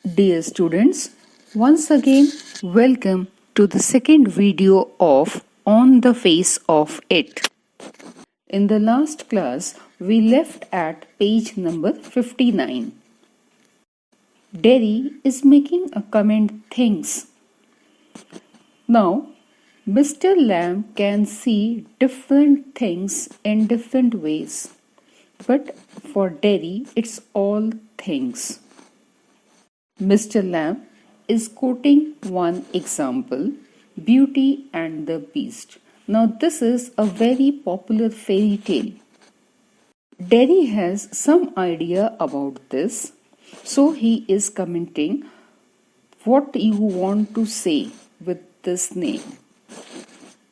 Dear students, once again welcome to the second video of On the Face of It. In the last class, we left at page number 59. Derry is making a comment things. Now, Mr. Lamb can see different things in different ways. But for Derry, it's all things. Mr. Lamb is quoting one example, Beauty and the Beast. Now, this is a very popular fairy tale. Derry has some idea about this, so he is commenting what you want to say with this name.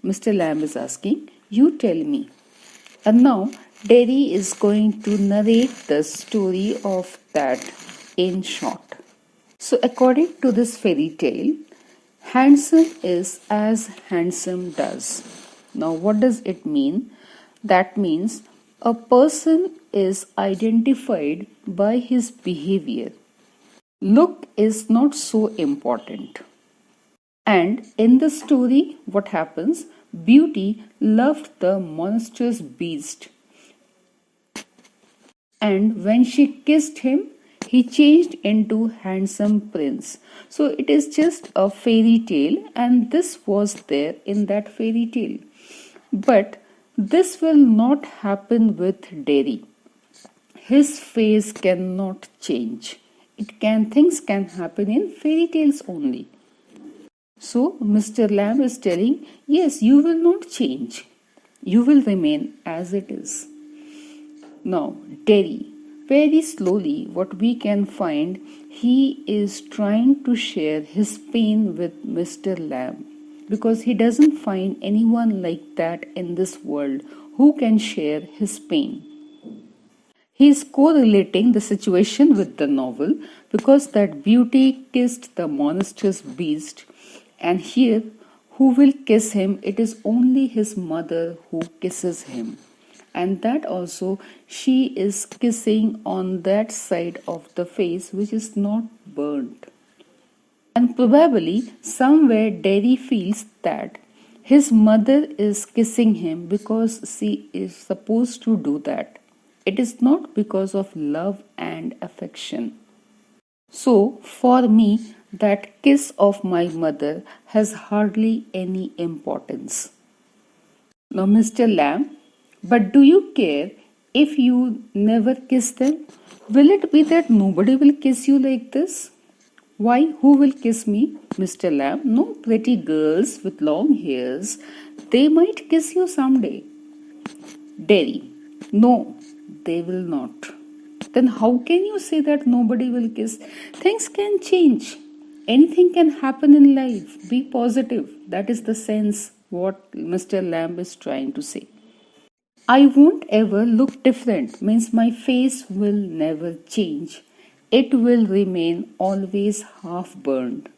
Mr. Lamb is asking, you tell me. And now, Derry is going to narrate the story of that in short. So, according to this fairy tale, handsome is as handsome does. Now, what does it mean? That means a person is identified by his behavior. Look is not so important. And in the story, what happens? Beauty loved the monstrous beast. And when she kissed him, he changed into handsome prince. So it is just a fairy tale, and this was there in that fairy tale. But this will not happen with Derry. His face cannot change. Things can happen in fairy tales only. So Mr. Lamb is telling, yes, you will not change. You will remain as it is. Now, Derry, very slowly, what we can find, he is trying to share his pain with Mr. Lamb because he doesn't find anyone like that in this world who can share his pain. He is correlating the situation with the novel because that beauty kissed the monstrous beast, and here, who will kiss him? It is only his mother who kisses him. And that also she is kissing on that side of the face which is not burnt. And probably somewhere Derry feels that his mother is kissing him because she is supposed to do that. It is not because of love and affection. So for me, that kiss of my mother has hardly any importance. Now, Mr. Lamb, but do you care if you never kiss them? Will it be that nobody will kiss you like this? Why? Who will kiss me? Mr. Lamb, no, pretty girls with long hairs. They might kiss you someday. Derry, no, they will not. Then how can you say that nobody will kiss? Things can change. Anything can happen in life. Be positive. That is the sense what Mr. Lamb is trying to say. I won't ever look different means my face will never change. It will remain always half burned.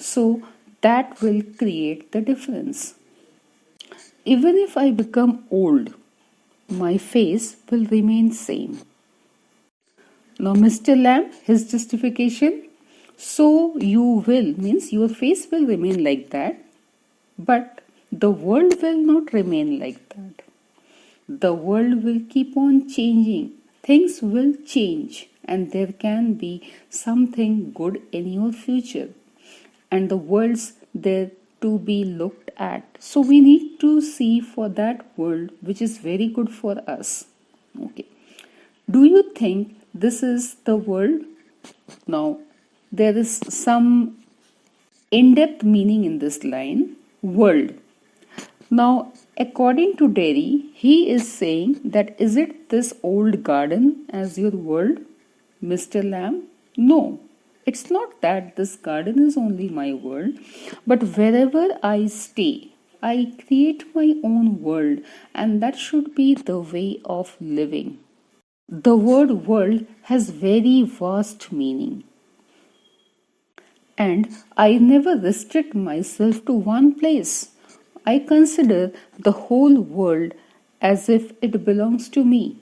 So that will create the difference. Even if I become old, my face will remain same. Now Mr. Lamb, his justification, so you will means your face will remain like that, but the world will not remain like that. The world will keep on changing. Things will change, and there can be something good in your future. And the world's there to be looked at. So we need to see for that world which is very good for us. Okay. Do you think this is the world? Now, there is some in-depth meaning in this line, world. Now, according to Derry, he is saying that is it this old garden as your world, Mr. Lamb? No, it's not that this garden is only my world, but wherever I stay, I create my own world, and that should be the way of living. The word world has very vast meaning. And I never restrict myself to one place. I consider the whole world as if it belongs to me.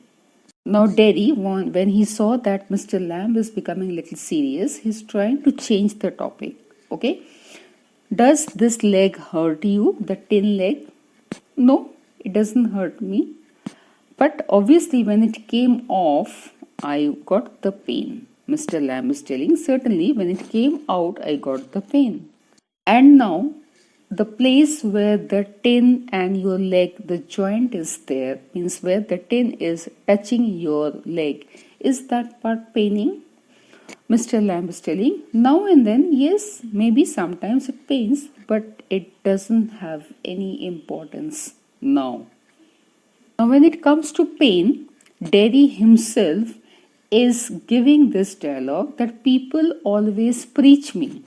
Now, Derry, when he saw that Mr. Lamb is becoming a little serious, he's trying to change the topic. Okay, does this leg hurt you, the tin leg? No, it doesn't hurt me. But obviously, when it came off, I got the pain. Mr. Lamb is telling, certainly, when it came out, I got the pain. And now, the place where the tin and your leg, the joint is there, means where the tin is touching your leg, is that part paining? Mr. Lamb is telling, now and then, yes, maybe sometimes it pains, but it doesn't have any importance now. Now, when it comes to pain, Derry himself is giving this dialogue that people always preach me.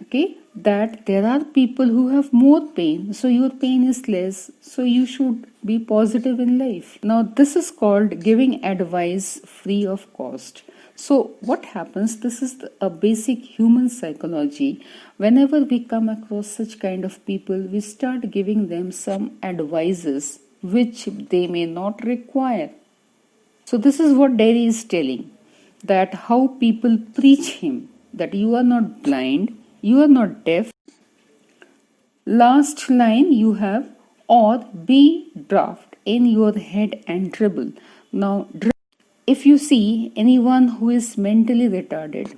Okay, that there are people who have more pain, so your pain is less, so you should be positive in life. Now, this is called giving advice free of cost. So, what happens? This is a basic human psychology. Whenever we come across such kind of people, we start giving them some advices which they may not require. So, this is what Derry is telling, that how people preach him that you are not blind, you are not deaf. Last line you have, or be draft in your head and dribble. Now, if you see anyone who is mentally retarded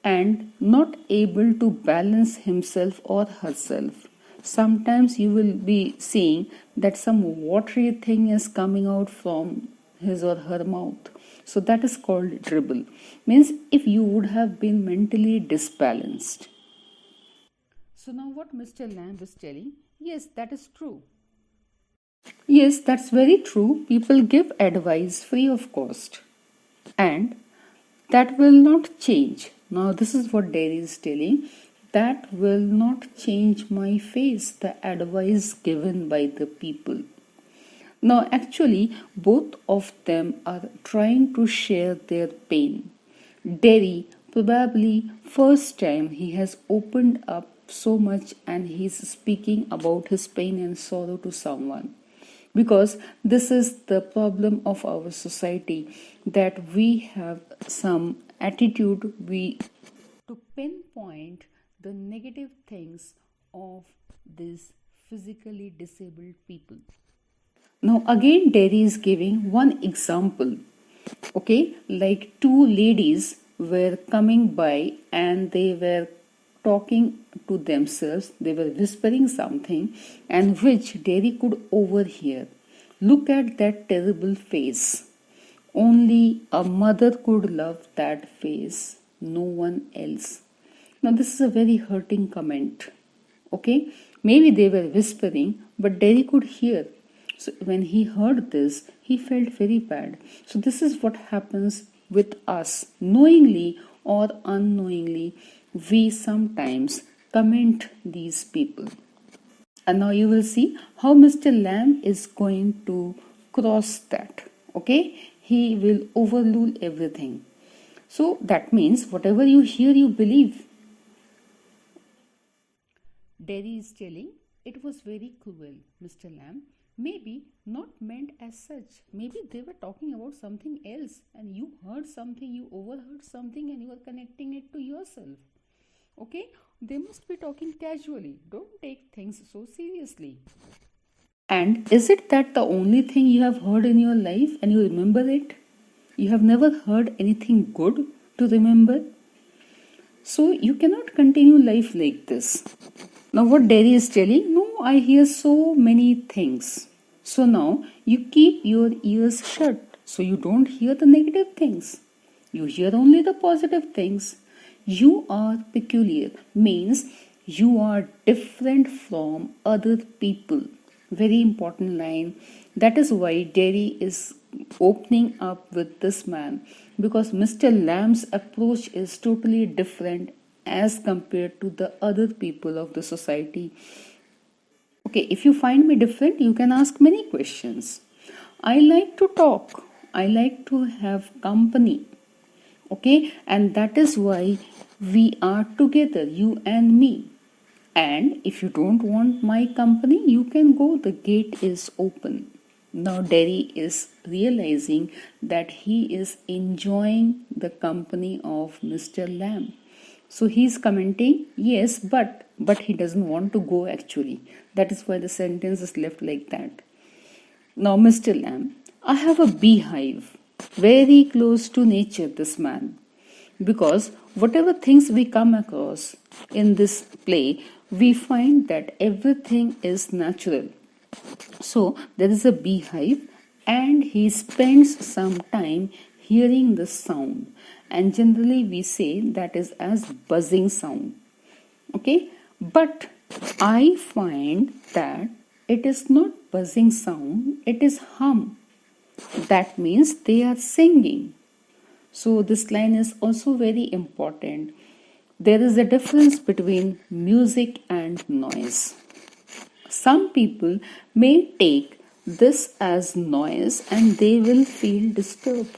and not able to balance himself or herself, sometimes you will be seeing that some watery thing is coming out from his or her mouth. So that is called dribble. Means if you would have been mentally disbalanced. So now what Mr. Lamb is telling, yes, that is true. Yes, that's very true. People give advice free of cost. And that will not change. Now, this is what Derry is telling. That will not change my face, the advice given by the people. Now, actually, both of them are trying to share their pain. Derry, probably first time he has opened up so much and he's speaking about his pain and sorrow to someone. Because this is the problem of our society, that we have some attitude to pinpoint the negative things of these physically disabled people. Now again Derry is giving one example. Okay, like two ladies were coming by and they were talking to themselves, they were whispering something, and which Derry could overhear. Look at that terrible face. Only a mother could love that face, no one else. Now, this is a very hurting comment. Okay, maybe they were whispering, but Derry could hear. So, when he heard this, he felt very bad. So, this is what happens with us, knowingly or unknowingly. We sometimes comment these people. And now you will see how Mr. Lamb is going to cross that. Okay, he will overrule everything. So that means whatever you hear, you believe. Derry is telling, it was very cruel, Mr. Lamb. Maybe not meant as such. Maybe they were talking about something else and you heard something, you overheard something and you are connecting it to yourself. Okay, they must be talking casually. Don't take things so seriously. And is it that the only thing you have heard in your life and you remember it? You have never heard anything good to remember? So you cannot continue life like this. Now what Derry is telling, no, I hear so many things. So now you keep your ears shut so you don't hear the negative things. You hear only the positive things. You are peculiar means you are different from other people. Very important line. That is why Derry is opening up with this man, because Mr. Lamb's approach is totally different as compared to the other people of the society. Okay, if you find me different, you can ask many questions. I like to talk. I like to have company. Okay, and that is why we are together, you and me. And if you don't want my company, you can go. The gate is open. Now Derry is realizing that he is enjoying the company of Mr. Lamb. So he's commenting, yes, but he doesn't want to go actually. That is why the sentence is left like that. Now, Mr. Lamb, I have a beehive very close to nature, this man. Because whatever things we come across in this play, we find that everything is natural. So, there is a beehive, and he spends some time hearing the sound. And generally, we say that is as buzzing sound. Okay, but I find that it is not buzzing sound, it is hum. That means they are singing. So this line is also very important. There is a difference between music and noise. Some people may take this as noise and they will feel disturbed.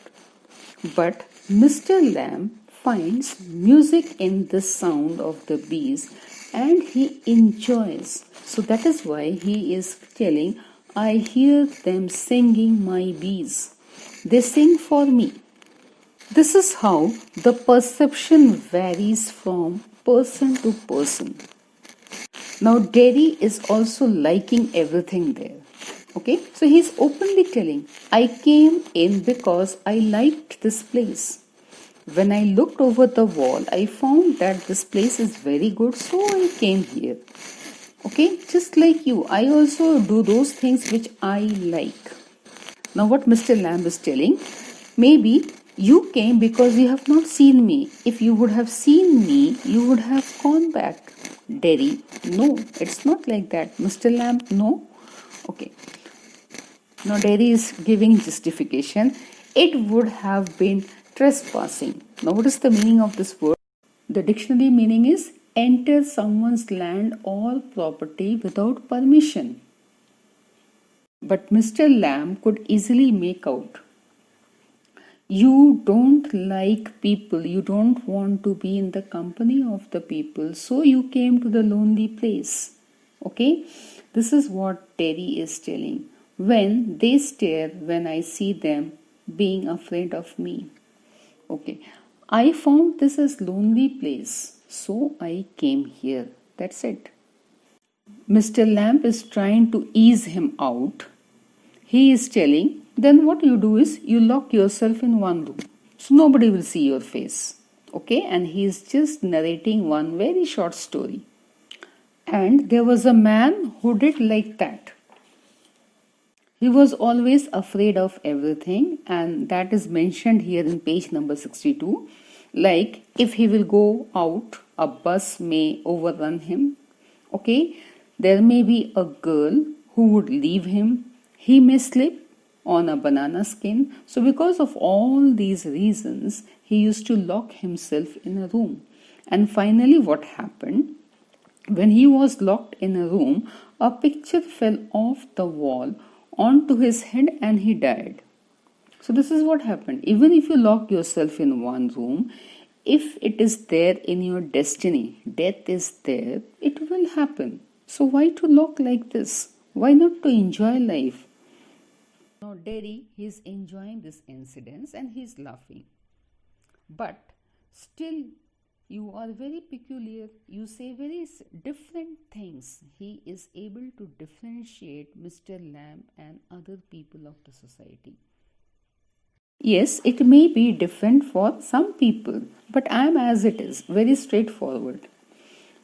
But Mr. Lamb finds music in the sound of the bees and he enjoys. So that is why he is telling, I hear them singing my bees. They sing for me. This is how the perception varies from person to person. Now, Derry is also liking everything there. Okay, so he's openly telling, I came in because I liked this place. When I looked over the wall, I found that this place is very good, so I came here. Okay, just like you, I also do those things which I like. Now, what Mr. Lamb is telling, maybe you came because you have not seen me. If you would have seen me, you would have gone back. Derry, no, it's not like that. Mr. Lamb, no. Okay. Now, Derry is giving justification. It would have been trespassing. Now, what is the meaning of this word? The dictionary meaning is enter someone's land or property without permission. But Mr. Lamb could easily make out. You don't like people, you don't want to be in the company of the people, so you came to the lonely place. Okay, this is what Derry is telling. When they stare, when I see them being afraid of me. Okay, I found this as lonely place, so I came here. That's it. Mr. Lamb is trying to ease him out. He is telling, then what you do is you lock yourself in one room. So nobody will see your face. Okay, and he is just narrating one very short story. And there was a man who did like that. He was always afraid of everything, and that is mentioned here in page number 62. Like if he will go out, a bus may overrun him. Okay, there may be a girl who would leave him. He may slip on a banana skin. So because of all these reasons, he used to lock himself in a room. And finally, what happened? When he was locked in a room, a picture fell off the wall onto his head and he died. So this is what happened. Even if you lock yourself in one room, if it is there in your destiny, death is there, it will happen. So why to lock like this? Why not to enjoy life? Now Derry, he is enjoying this incident and he is laughing. But still, you are very peculiar. You say very different things. He is able to differentiate Mr. Lamb and other people of the society. Yes, it may be different for some people, but I am as it is, very straightforward.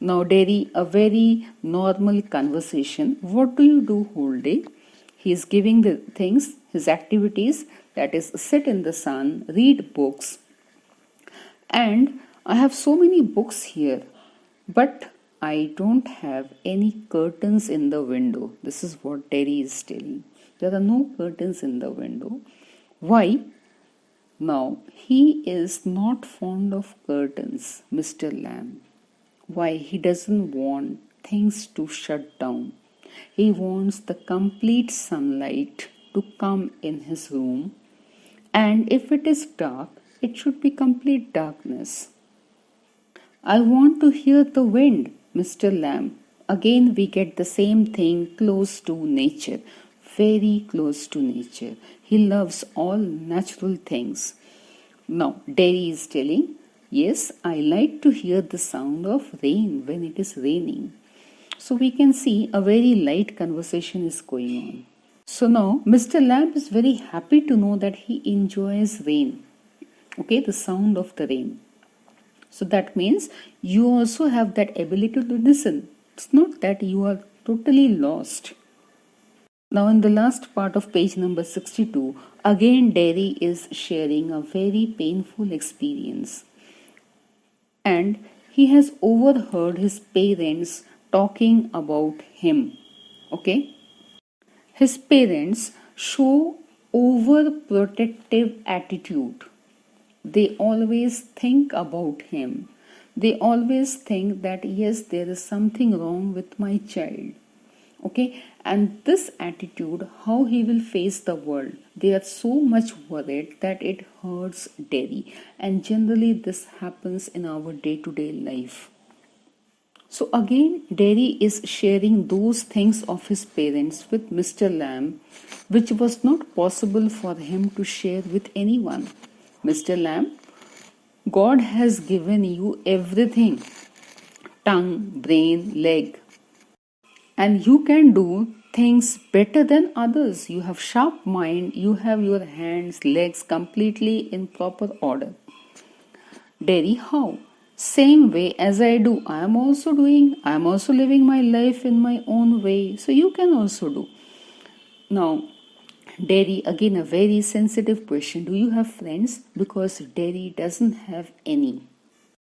Now, Derry, a very normal conversation. What do you do whole day? He is giving the things, his activities, that is, sit in the sun, read books. And I have so many books here, but I don't have any curtains in the window. This is what Derry is telling. There are no curtains in the window. Why? Now, he is not fond of curtains, Mr. Lamb. Why? He doesn't want things to shut down. He wants the complete sunlight to come in his room. And if it is dark, it should be complete darkness. I want to hear the wind, Mr. Lamb. Again, we get the same thing close to nature. very close to nature. He loves all natural things. Now, Derry is telling, yes, I like to hear the sound of rain when it is raining. So we can see a very light conversation is going on. So now Mr. Lamb is very happy to know that he enjoys rain. Okay, the sound of the rain. So that means you also have that ability to listen. It's not that you are totally lost. Now in the last part of page number 62, again Derry is sharing a very painful experience. And he has overheard his parents talking about him. Okay? His parents show overprotective attitude. They always think about him. They always think that yes, there is something wrong with my child. Okay, and this attitude, how he will face the world, they are so much worried that it hurts Derry. And generally this happens in our day-to-day life. So again, Derry is sharing those things of his parents with Mr. Lamb, which was not possible for him to share with anyone. Mr. Lamb, God has given you everything, tongue, brain, leg, and you can do things better than others. You have sharp mind, you have your hands, legs completely in proper order. Derry, how? Same way as I do, I am also doing. I am also living my life in my own way. So you can also do. Now, Derry, again a very sensitive question. Do you have friends? Because Derry doesn't have any.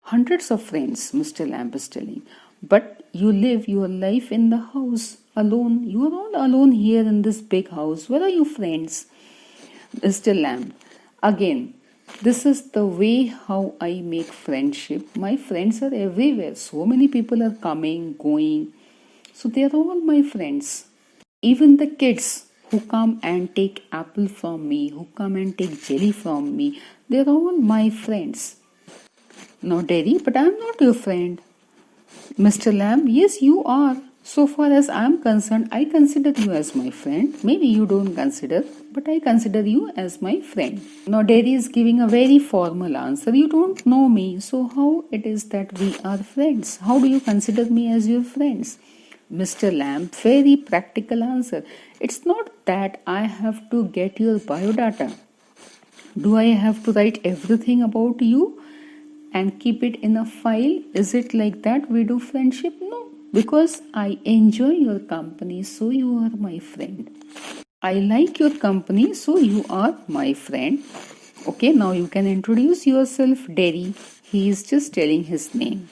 Hundreds of friends, Mr. Lamb is telling. But you live your life in the house alone. You are all alone here in this big house. Where are your friends? Mr. Lamb, again, this is the way how I make friendship. My friends are everywhere. So many people are coming, going. So they are all my friends. Even the kids who come and take apple from me, who come and take jelly from me, they are all my friends. No, Derry, but I am not your friend. Mr. Lamb, yes, you are. So far as I am concerned, I consider you as my friend. Maybe you don't consider, but I consider you as my friend. Now, Derry is giving a very formal answer. You don't know me, so how it is that we are friends? How do you consider me as your friends? Mr. Lamb, very practical answer. It's not that I have to get your biodata. Do I have to write everything about you and keep it in a file? Is it like that we do friendship? No, because I enjoy your company, so you are my friend. I like your company, so you are my friend. Okay, now you can introduce yourself, Derry. He is just telling his name.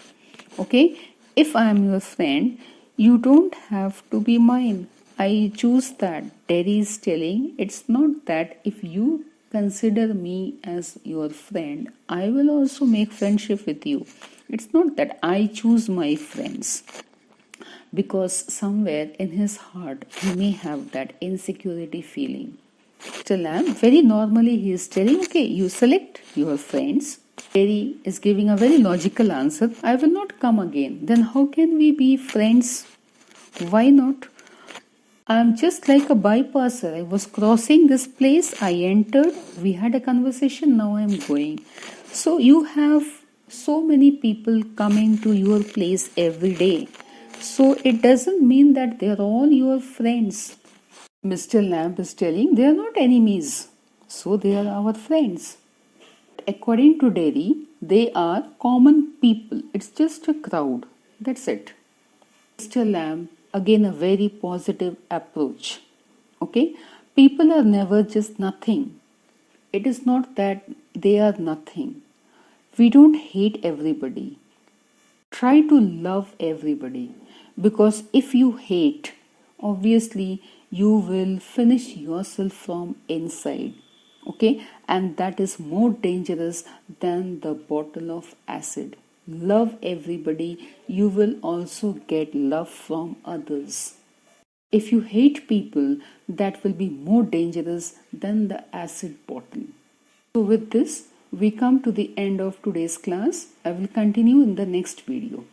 Okay, if I am your friend, you don't have to be mine. I choose that. Derry is telling it's not that if you consider me as your friend, I will also make friendship with you. It's not that I choose my friends. Because somewhere in his heart, he may have that insecurity feeling. Mr. Lamb, very normally he is telling, okay, you select your friends. Derry is giving a very logical answer. I will not come again. Then how can we be friends? Why not? I am just like a bypasser. I was crossing this place. I entered. We had a conversation. Now I am going. So you have so many people coming to your place every day. So it doesn't mean that they are all your friends. Mr. Lamb is telling they are not enemies. So they are our friends. According to Derry, they are common people. It's just a crowd. That's it. Mr. Lamb, again a very positive approach. Okay? People are never just nothing. It is not that they are nothing. We don't hate everybody. Try to love everybody. Because if you hate, obviously you will finish yourself from inside. Okay? And that is more dangerous than the bottle of acid. Love everybody, you will also get love from others. If you hate people, that will be more dangerous than the acid bottle. So with this, we come to the end of today's class. I will continue in the next video.